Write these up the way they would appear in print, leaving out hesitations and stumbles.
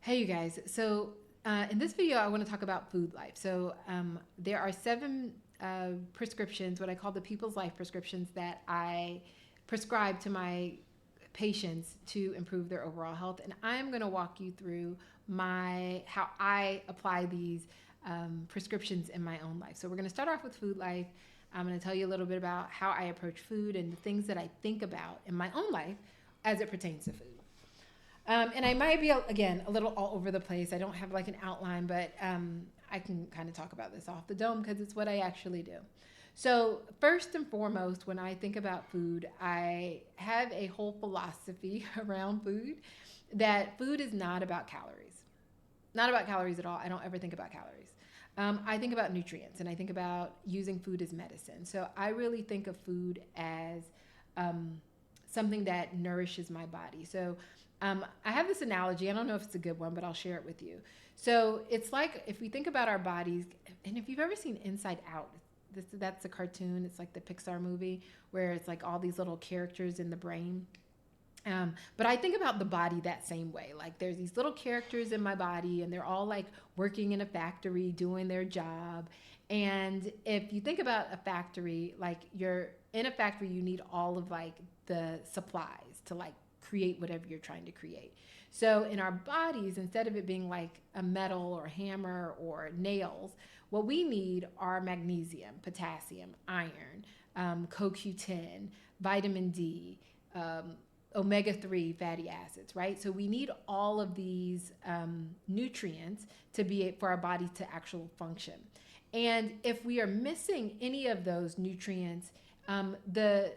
Hey, you guys. In this video, I want to talk about FoodLife. There are seven prescriptions, what I call the PeoplesLife prescriptions, that I prescribe to my patients to improve their overall health. And I'm going to walk you through how I apply these prescriptions in my own life. So we're going to start off with FoodLife. I'm going to tell you a little bit about how I approach food and the things that I think about in my own life as it pertains to food. And I might be, again, a little all over the place. I don't have like an outline, but I can kind of talk about this off the dome because it's what I actually do. So, first and foremost, when I think about food, I have a whole philosophy around food that food is not about calories. Not about calories at all. I don't ever think about calories. I think about nutrients and I think about using food as medicine. So, I really think of food as something that nourishes my body. I have this analogy. I don't know if it's a good one, but I'll share it with you. So it's like if we think about our bodies, and if you've ever seen Inside Out, that's a cartoon. It's like the Pixar movie where it's like all these little characters in the brain. But I think about the body that same way. Like there's these little characters in my body, and they're all like working in a factory, doing their job. And if you think about a factory, like you're in a factory, you need all of like the supplies to like create whatever you're trying to create. So in our bodies, instead of it being like a metal or hammer or nails, what we need are magnesium, potassium, iron, CoQ10, vitamin D, omega-3 fatty acids, right? So we need all of these nutrients for our body to actually function. And if we are missing any of those nutrients, the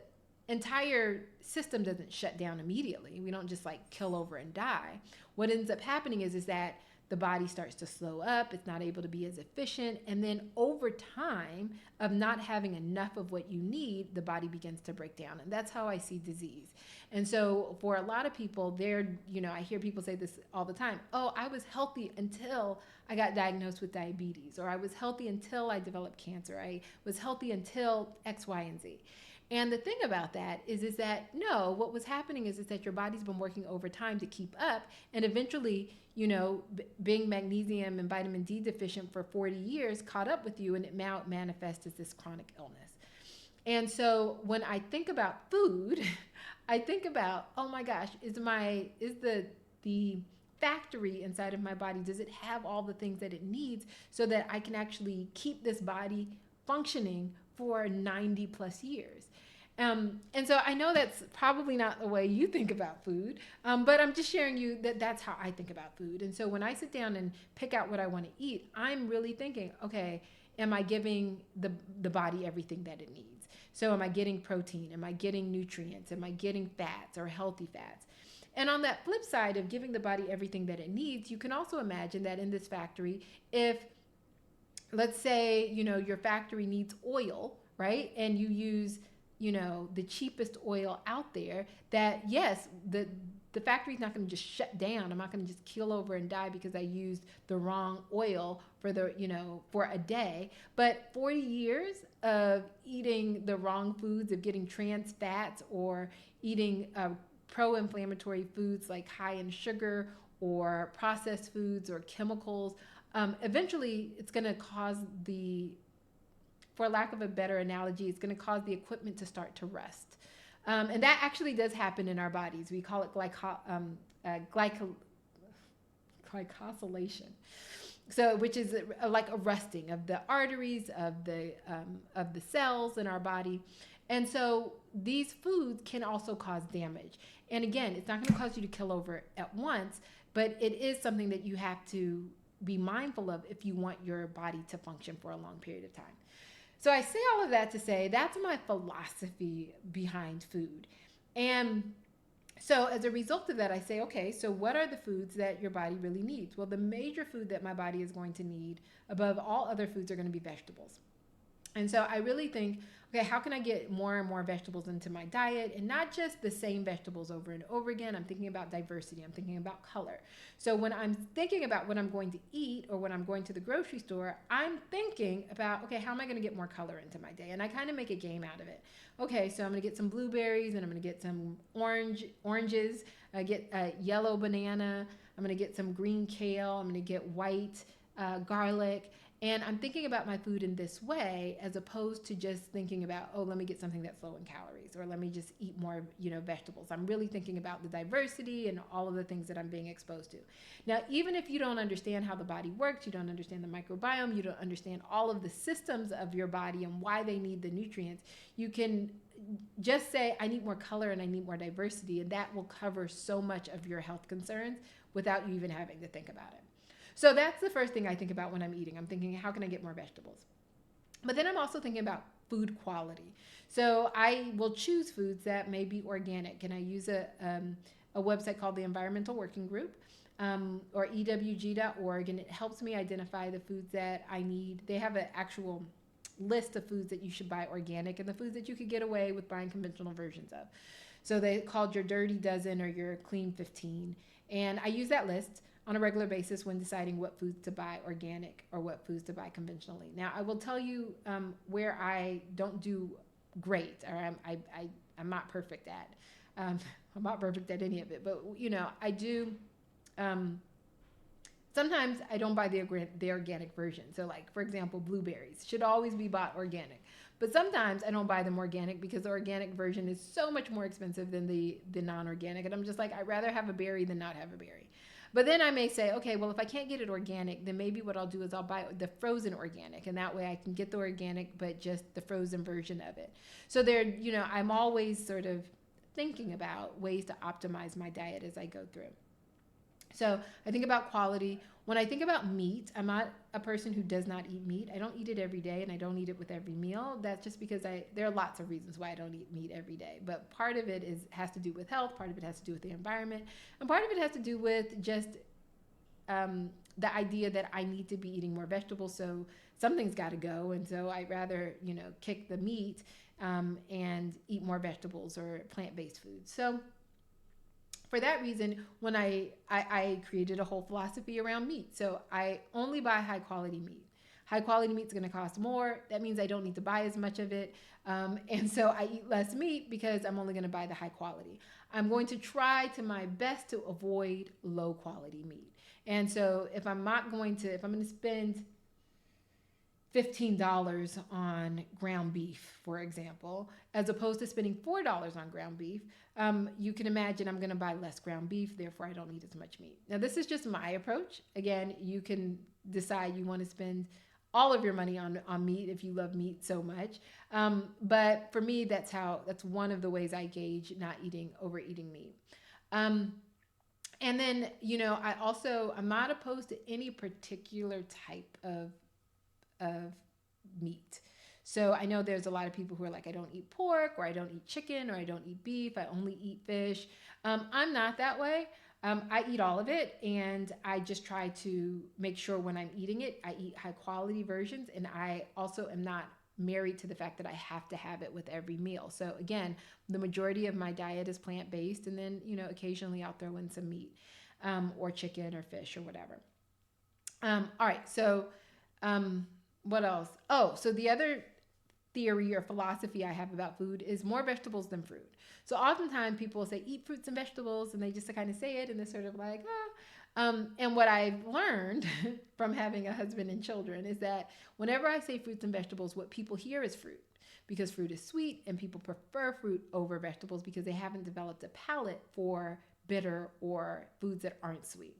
entire system doesn't shut down immediately. We don't just like kill over and die. What ends up happening is that the body starts to slow up. It's not able to be as efficient. And then over time of not having enough of what you need, the body begins to break down. And that's how I see disease. And so for a lot of people, I hear people say this all the time. Oh, I was healthy until I got diagnosed with diabetes, or I was healthy until I developed cancer. I was healthy until X, Y, and Z. And the thing about that is that no, what was happening is that your body's been working overtime to keep up, and eventually, being magnesium and vitamin D deficient for 40 years caught up with you, and it now manifests as this chronic illness. And so when I think about food, I think about, oh my gosh, is the factory inside of my body, does it have all the things that it needs so that I can actually keep this body functioning for 90 plus years? And so I know that's probably not the way you think about food, but I'm just sharing you that that's how I think about food. And so when I sit down and pick out what I want to eat, I'm really thinking, okay, am I giving the body everything that it needs? So am I getting protein? Am I getting nutrients? Am I getting fats or healthy fats? And on that flip side of giving the body everything that it needs, you can also imagine that in this factory, if let's say, your factory needs oil, right? And you use the cheapest oil out there, that yes, the factory's not going to just shut down. I'm not going to just keel over and die because I used the wrong oil for a day. But 40 years of eating the wrong foods, of getting trans fats or eating pro-inflammatory foods like high in sugar or processed foods or chemicals, eventually it's going to cause for lack of a better analogy, it's going to cause the equipment to start to rust. And that actually does happen in our bodies. We call it glycosylation. So, which is like a rusting of the arteries, of the cells in our body. And so these foods can also cause damage. And again, it's not going to cause you to kill over at once, but it is something that you have to be mindful of if you want your body to function for a long period of time. So I say all of that to say that's my philosophy behind food. And so as a result of that, I say, okay, so what are the foods that your body really needs? Well, the major food that my body is going to need above all other foods are going to be vegetables. And so I really think, okay, how can I get more and more vegetables into my diet, and not just the same vegetables over and over again? I'm thinking about diversity. I'm thinking about color. So when I'm thinking about what I'm going to eat, or when I'm going to the grocery store, I'm thinking about, okay, how am I going to get more color into my day? And I kind of make a game out of it. Okay, so I'm going to get some blueberries, and I'm going to get some oranges. I get a yellow banana. I'm going to get some green kale. I'm going to get white garlic. And I'm thinking about my food in this way, as opposed to just thinking about, oh, let me get something that's low in calories, or let me just eat more, vegetables. I'm really thinking about the diversity and all of the things that I'm being exposed to. Now, even if you don't understand how the body works, you don't understand the microbiome, you don't understand all of the systems of your body and why they need the nutrients, you can just say, I need more color and I need more diversity, and that will cover so much of your health concerns without you even having to think about it. So that's the first thing I think about when I'm eating. I'm thinking, how can I get more vegetables? But then I'm also thinking about food quality. So I will choose foods that may be organic, and I use a website called the Environmental Working Group, or ewg.org, and it helps me identify the foods that I need. They have an actual list of foods that you should buy organic and the foods that you could get away with buying conventional versions of. So they called your Dirty Dozen or your Clean 15. And I use that list on a regular basis when deciding what foods to buy organic or what foods to buy conventionally. Now, I will tell you where I don't do great, or I'm not perfect at. I'm not perfect at any of it, but I do. Sometimes I don't buy the organic version. So, like, for example, blueberries should always be bought organic. But sometimes I don't buy them organic because the organic version is so much more expensive than the non-organic. And I'm just like, I'd rather have a berry than not have a berry. But then I may say, okay, well, if I can't get it organic, then maybe what I'll do is I'll buy the frozen organic. And that way I can get the organic, but just the frozen version of it. So I'm always sort of thinking about ways to optimize my diet as I go through. So I think about quality. When I think about meat, I'm not a person who does not eat meat. I don't eat it every day, and I don't eat it with every meal. That's just because there are lots of reasons why I don't eat meat every day. But part of it has to do with health. Part of it has to do with the environment. And part of it has to do with just the idea that I need to be eating more vegetables. So something's got to go. And so I'd rather, kick the meat and eat more vegetables or plant-based foods. So for that reason, when I created a whole philosophy around meat. So I only buy high quality meat. High quality meat is going to cost more. That means I don't need to buy as much of it. And so I eat less meat because I'm only going to buy the high quality. I'm going to try to my best to avoid low quality meat. And so if I'm going to spend $15 on ground beef, for example, as opposed to spending $4 on ground beef, you can imagine I'm going to buy less ground beef, therefore I don't need as much meat. Now, this is just my approach. Again, you can decide you want to spend all of your money on meat if you love meat so much. But for me, that's one of the ways I gauge not overeating meat. And then, I'm not opposed to any particular type of meat. So I know there's a lot of people who are like, I don't eat pork, or I don't eat chicken, or I don't eat beef, I only eat fish. I'm not that way. I eat all of it, and I just try to make sure when I'm eating it, I eat high quality versions, and I also am not married to the fact that I have to have it with every meal. So again, the majority of my diet is plant-based, and then, occasionally I'll throw in some meat, or chicken or fish or whatever. All right, so what else? Oh, so the other theory or philosophy I have about food is more vegetables than fruit. So oftentimes people will say, eat fruits and vegetables, and they just kind of say it, and they're sort of like, and what I've learned from having a husband and children is that whenever I say fruits and vegetables, what people hear is fruit, because fruit is sweet, and people prefer fruit over vegetables because they haven't developed a palate for bitter or foods that aren't sweet.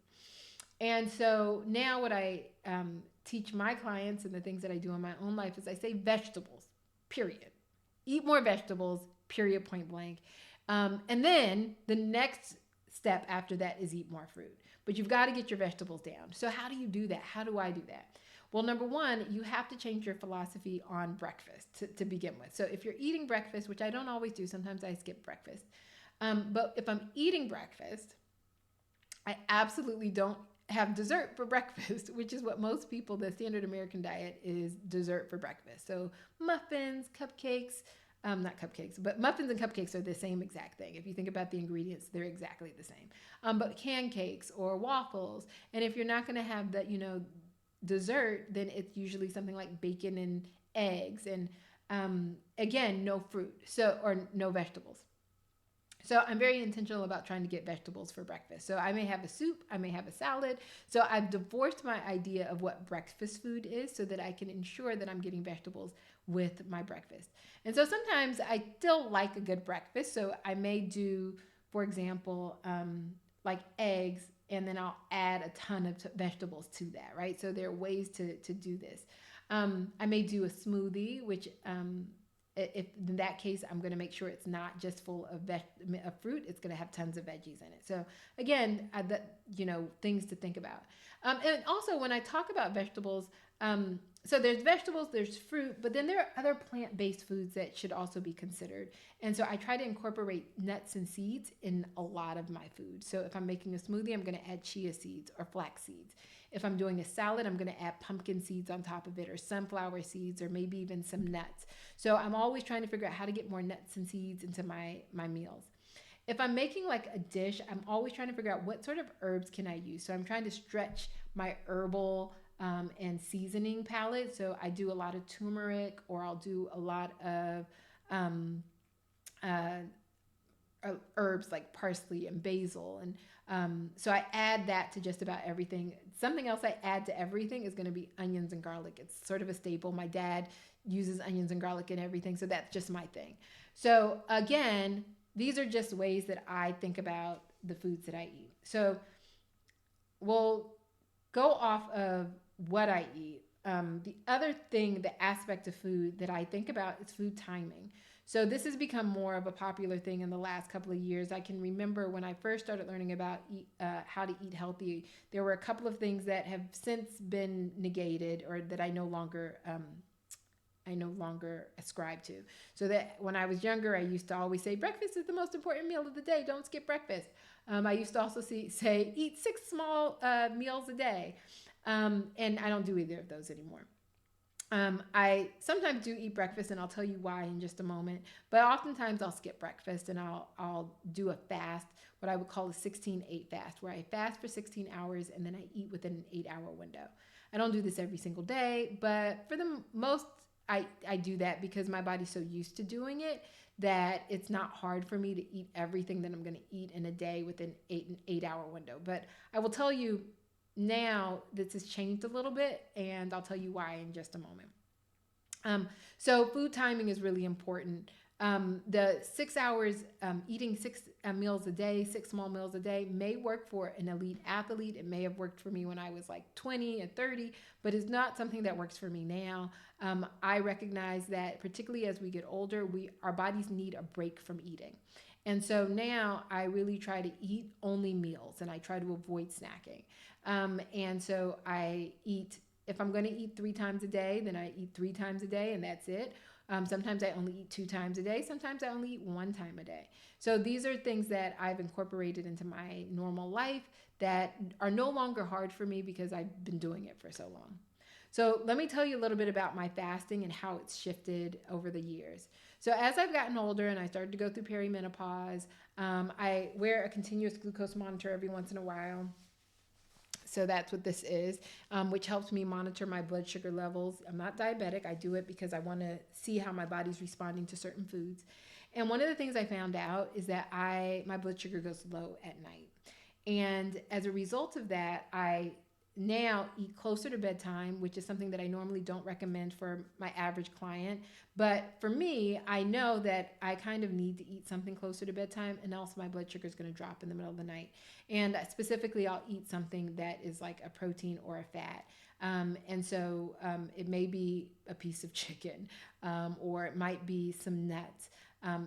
And so now what I teach my clients and the things that I do in my own life is I say vegetables, period. Eat more vegetables, period, point blank. And then the next step after that is eat more fruit. But you've got to get your vegetables down. So how do you do that? How do I do that? Well, number one, you have to change your philosophy on breakfast to begin with. So if you're eating breakfast, which I don't always do, sometimes I skip breakfast. But if I'm eating breakfast, I absolutely don't have dessert for breakfast, which is what most people, the standard American diet is dessert for breakfast. So muffins, cupcakes, not cupcakes, but muffins and cupcakes are the same exact thing. If you think about the ingredients, they're exactly the same. But pancakes or waffles. And if you're not going to have that, dessert, then it's usually something like bacon and eggs. And again, no fruit, or no vegetables. So I'm very intentional about trying to get vegetables for breakfast. So I may have a soup, I may have a salad. So I've divorced my idea of what breakfast food is so that I can ensure that I'm getting vegetables with my breakfast. And so sometimes I still like a good breakfast. So I may do, for example, like eggs, and then I'll add a ton of vegetables to that, right? So there are ways to do this. I may do a smoothie, which if in that case I'm going to make sure it's not just full of fruit. It's going to have tons of veggies in it. So again, things to think about. And also when I talk about vegetables, so there's vegetables, there's fruit, but then there are other plant-based foods that should also be considered. And so I try to incorporate nuts and seeds in a lot of my food. So if I'm making a smoothie, I'm going to add chia seeds or flax seeds. If I'm doing a salad, I'm going to add pumpkin seeds on top of it, or sunflower seeds, or maybe even some nuts. So I'm always trying to figure out how to get more nuts and seeds into my meals. If I'm making like a dish, I'm always trying to figure out what sort of herbs can I use. So I'm trying to stretch my herbal and seasoning palette. So I do a lot of turmeric, or I'll do a lot of um, uh, herbs like parsley and basil. And so I add that to just about everything. Something else I add to everything is going to be onions and garlic. It's sort of a staple. My dad uses onions and garlic in everything, so that's just my thing. So again, these are just ways that I think about the foods that I eat. So we'll go off of what I eat. The other thing, the aspect of food that I think about is food timing. So this has become more of a popular thing in the last couple of years. I can remember when I first started learning about how to eat healthy, there were a couple of things that have since been negated, or that I no longer ascribe to. So that when I was younger, I used to always say breakfast is the most important meal of the day. Don't skip breakfast. I used to also say eat 6 small meals a day. And I don't do either of those anymore. I sometimes do eat breakfast, and I'll tell you why in just a moment. But oftentimes I'll skip breakfast, and I'll do a fast, what I would call a 16-8 fast, where I fast for 16 hours and then I eat within an 8-hour window. I don't do this every single day, but for the most, I do that because my body's so used to doing it that it's not hard for me to eat everything that I'm going to eat in a day within an 8-hour window. But I will tell you, now this has changed a little bit, and I'll tell you why in just a moment. So food timing is really important. The 6 hours, eating 6 meals a day, 6 small meals a day, may work for an elite athlete. It may have worked for me when I was like 20 and 30, but it's not something that works for me now. I recognize that particularly as we get older, our bodies need a break from eating. And so now I really try to eat only meals, and I try to avoid snacking. And so I eat, if I'm going to eat 3 times a day, then I eat 3 times a day, and that's it. Sometimes I only eat 2 times a day. Sometimes I only eat 1 time a day. So these are things that I've incorporated into my normal life that are no longer hard for me because I've been doing it for so long. So let me tell you a little bit about my fasting and how it's shifted over the years. So as I've gotten older and I started to go through perimenopause, I wear a continuous glucose monitor every once in a while. So that's what this is, which helps me monitor my blood sugar levels. I'm not diabetic. I do it because I want to see how my body's responding to certain foods. And one of the things I found out is that my blood sugar goes low at night. And as a result of that, I now eat closer to bedtime, which is something that I normally don't recommend for my average client. But for me, I know that I kind of need to eat something closer to bedtime, and else my blood sugar is going to drop in the middle of the night. And specifically, I'll eat something that is like a protein or a fat. And so it may be a piece of chicken, or it might be some nuts.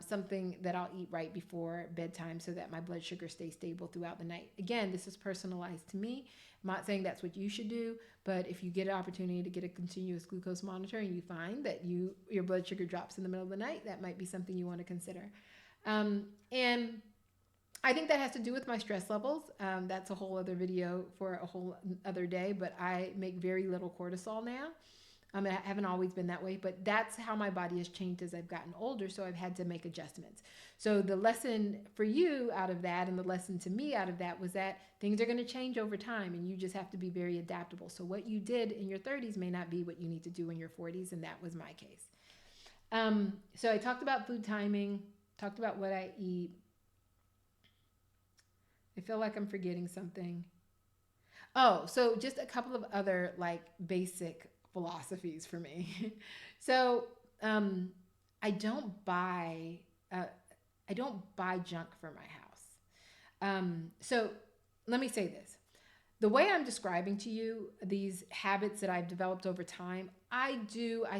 Something that I'll eat right before bedtime so that my blood sugar stays stable throughout the night. Again, this is personalized to me. I'm not saying that's what you should do, but if you get an opportunity to get a continuous glucose monitor and you find that your blood sugar drops in the middle of the night, that might be something you want to consider. And I think that has to do with my stress levels. That's a whole other video for a whole other day, but I make very little cortisol now. I haven't always been that way, but that's how my body has changed as I've gotten older, so I've had to make adjustments. So the lesson for you out of that, and the lesson to me out of that, was that things are going to change over time, and you just have to be very adaptable. So what you did in your 30s may not be what you need to do in your 40s, and that was my case. So I talked about food timing, talked about what I eat. I feel like I'm forgetting something. Oh, so just a couple of other like basic philosophies for me. So um, I don't buy uh, I don't buy junk for my house. So let me say this: the way I'm describing to you these habits that I've developed over time, I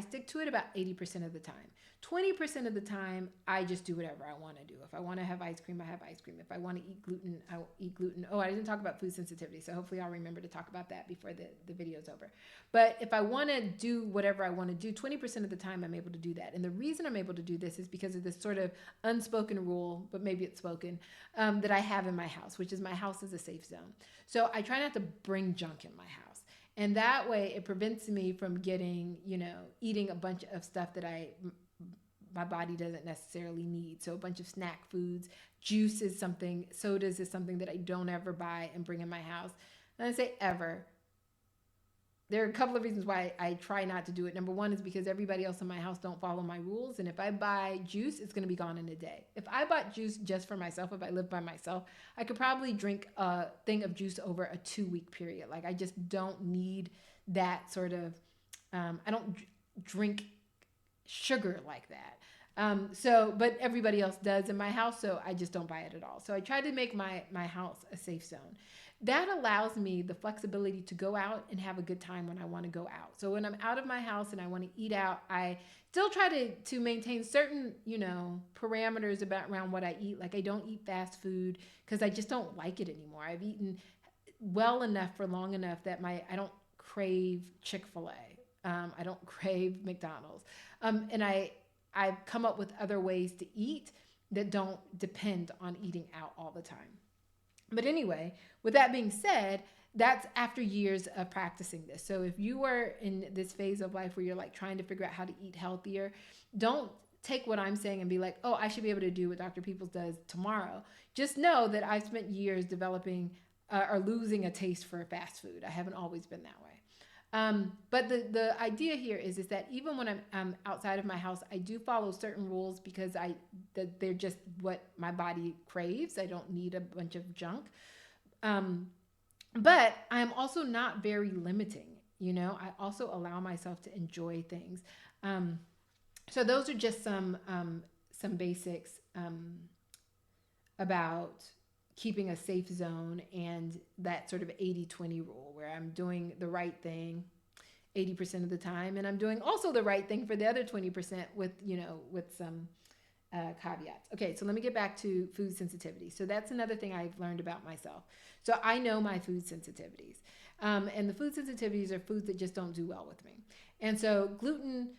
stick to it about 80% of the time. 20% of the time, I just do whatever I want to do. If I want to have ice cream, I have ice cream. If I want to eat gluten, I'll eat gluten. Oh, I didn't talk about food sensitivity, so hopefully I'll remember to talk about that before the video's over. But if I want to do whatever I want to do, 20% of the time I'm able to do that. And the reason I'm able to do this is because of this sort of unspoken rule, but maybe it's spoken, that I have in my house, which is my house is a safe zone. So I try not to bring junk in my house. And that way it prevents me from getting, eating a bunch of stuff that my body doesn't necessarily need. So a bunch of snack foods, juice is something, sodas is something that I don't ever buy and bring in my house. And I say ever. There are a couple of reasons why I try not to do it. Number one is because everybody else in my house don't follow my rules. And if I buy juice, it's going to be gone in a day. If I bought juice just for myself, if I lived by myself, I could probably drink a thing of juice over a 2 week period. Like I just don't need that sort of, I don't drink sugar like that. But everybody else does in my house, so I just don't buy it at all. So I try to make my house a safe zone. That allows me the flexibility to go out and have a good time when I want to go out. So when I'm out of my house and I want to eat out, I still try to maintain certain, parameters around what I eat. Like I don't eat fast food because I just don't like it anymore. I've eaten well enough for long enough that I don't crave Chick-fil-A. I don't crave McDonald's. And I've come up with other ways to eat that don't depend on eating out all the time. But anyway, with that being said, that's after years of practicing this. So if you were in this phase of life where you're like trying to figure out how to eat healthier, don't take what I'm saying and be like, oh, I should be able to do what Dr. Peoples does tomorrow. Just know that I've spent years developing or losing a taste for fast food. I haven't always been that way. But the idea here is that even when I'm outside of my house, I do follow certain rules because they're just what my body craves. I don't need a bunch of junk. Um, but I'm also not very limiting. I also allow myself to enjoy things. Um, so those are just some basics about keeping a safe zone and that sort of 80-20 rule where I'm doing the right thing 80% of the time and I'm doing also the right thing for the other 20% with some caveats. Okay, so let me get back to food sensitivity. So that's another thing I've learned about myself. So I know my food sensitivities. And the food sensitivities are foods that just don't do well with me. And so gluten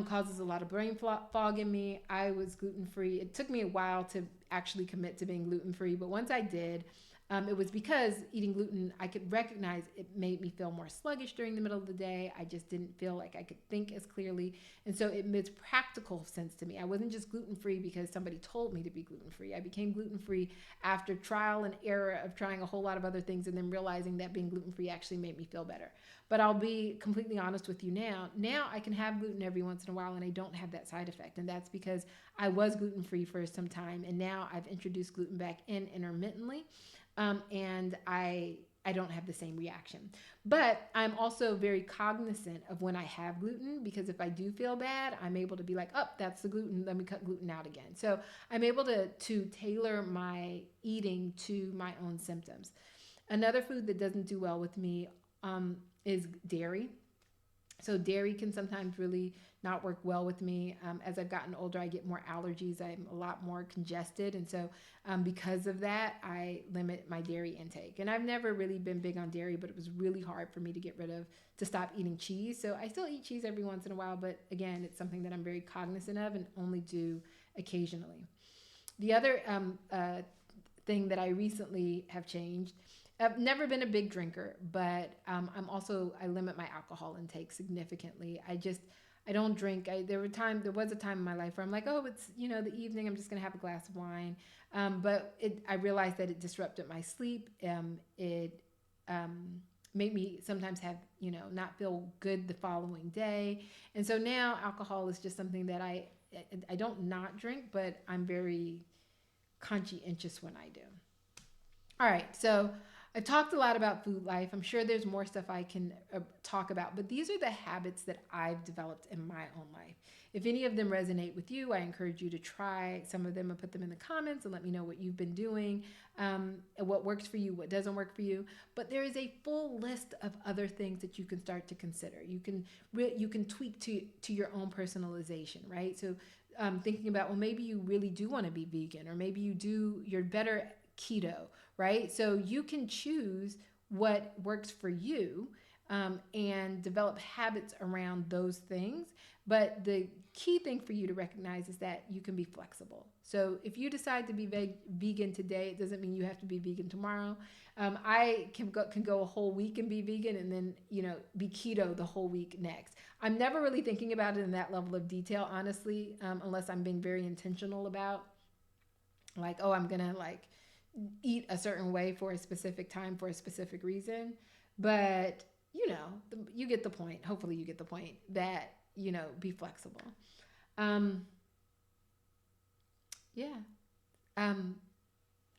causes a lot of brain fog in me. I was gluten free. It took me a while to actually commit to being gluten free, but once I did, it was because eating gluten, I could recognize it made me feel more sluggish during the middle of the day. I just didn't feel like I could think as clearly. And so it made practical sense to me. I wasn't just gluten free because somebody told me to be gluten free. I became gluten free after trial and error of trying a whole lot of other things and then realizing that being gluten free actually made me feel better. But I'll be completely honest with you now. Now I can have gluten every once in a while and I don't have that side effect. And that's because I was gluten free for some time and now I've introduced gluten back in intermittently. And I don't have the same reaction. But I'm also very cognizant of when I have gluten because if I do feel bad, I'm able to be like, oh, that's the gluten. Let me cut gluten out again. So I'm able to tailor my eating to my own symptoms. Another food that doesn't do well with me is dairy. So dairy can sometimes really not work well with me. As I've gotten older, I get more allergies. I'm a lot more congested. And so because of that, I limit my dairy intake. And I've never really been big on dairy, but it was really hard for me to stop eating cheese. So I still eat cheese every once in a while, but again, it's something that I'm very cognizant of and only do occasionally. The other thing that I recently have changed. I've never been a big drinker, but I limit my alcohol intake significantly. I don't drink. There was a time in my life where I'm like, oh, it's the evening. I'm just gonna have a glass of wine. I realized that it disrupted my sleep. It made me sometimes have not feel good the following day, and so now alcohol is just something that I don't not drink, but I'm very conscientious when I do. All right, so I've talked a lot about food life. I'm sure there's more stuff I can talk about, but these are the habits that I've developed in my own life. If any of them resonate with you, I encourage you to try some of them and put them in the comments and let me know what you've been doing, and what works for you, what doesn't work for you. But there is a full list of other things that you can start to consider. You can tweak to your own personalization, right? So thinking about, well, maybe you really do want to be vegan, or maybe you're better keto, right? So you can choose what works for you, and develop habits around those things. But the key thing for you to recognize is that you can be flexible. So if you decide to be vegan today, it doesn't mean you have to be vegan tomorrow. I can go a whole week and be vegan, and then be keto the whole week next. I'm never really thinking about it in that level of detail, honestly, unless I'm being very intentional about, like, oh, I'm gonna like eat a certain way for a specific time for a specific reason. But you get the point. Hopefully you get the point that be flexible. um yeah. um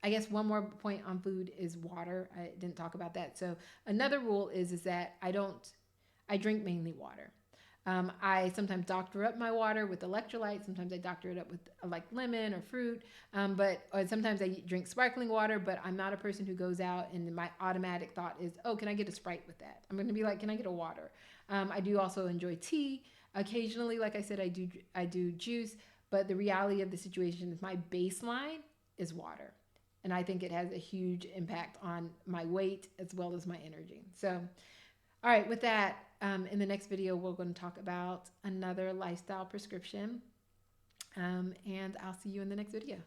I guess one more point on food is water. I didn't talk about that. So another rule is that I drink mainly water. I sometimes doctor up my water with electrolytes. Sometimes I doctor it up with like lemon or fruit. Or sometimes I drink sparkling water. But I'm not a person who goes out and my automatic thought is, oh, can I get a Sprite with that? I'm going to be like, can I get a water? I do also enjoy tea occasionally. Like I said, I do juice. But the reality of the situation is my baseline is water. And I think it has a huge impact on my weight as well as my energy. So all right, with that, in the next video, we're going to talk about another lifestyle prescription. And I'll see you in the next video.